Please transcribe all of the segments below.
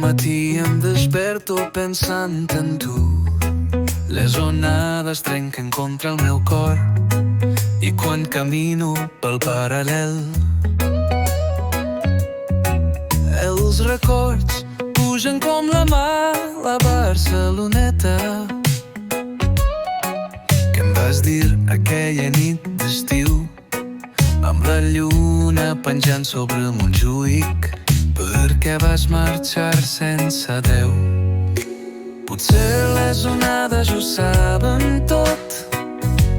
matí em desperto pensant en tu. Les onades trenquen contra el meu cor i quan camino pel paral·lel els records pugen com la mà la Barceloneta que em vas dir aquella nit d'estiu amb la lluna penjant sobre Montjuïc perquè vas marxar sense adeu. Potser les onades ho saben tot,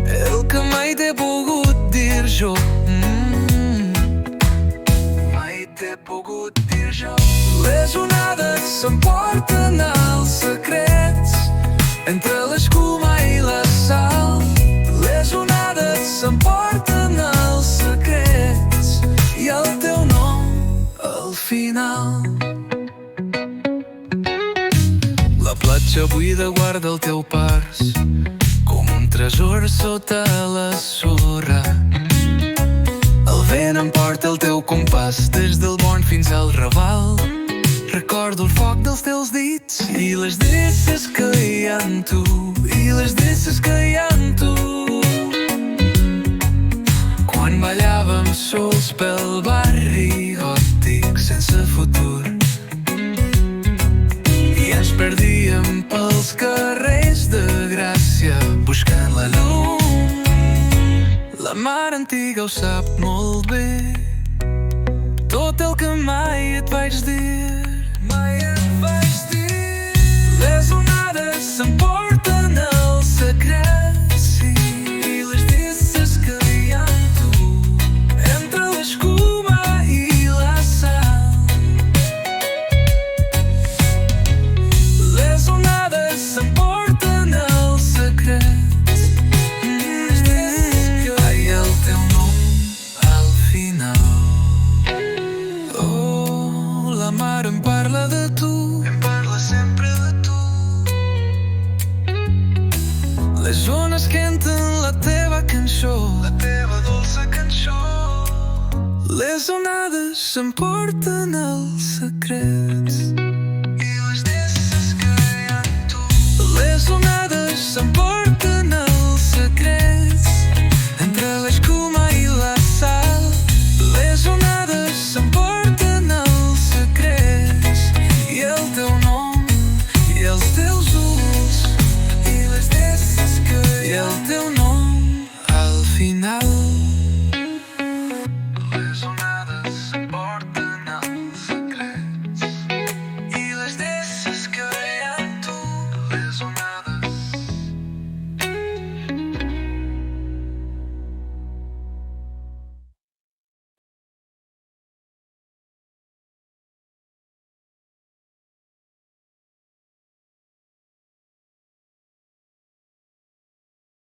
el que mai t'he pogut dir jo. Mai t'he pogut dir jo. Les onades s'emporten els secrets entre l'escuma i la sal. Les onades s'emporten els secrets i el teu nom al final. La platja buida guarda el teu pas com un tresor sota la sorra. El vent emporta el teu compàs des del Born fins al Raval. Recordo el foc dels teus dits i les dreces que hi ha en tu, i les dreces que hi ha en tu. Quan ballàvem sols pel barri gòtic sense futur i ens perdíem pels carrers de Gràcia buscant la llum. La mar antiga ho sap molt bé, tot el que mai et vaig dir. Mai et vaig dir. Les onades s'emporten els secrets i les dreces que hi ha en tu entre l'escuma i la sal. Les onades s'emporten els secrets i les dreces que hi ha el teu nom al final. Oh, la mar em parla de tu, em parla sempre de tu. Les ones canten la teva cançó, la teva dolça cançó. Les onades s'emporten els secrets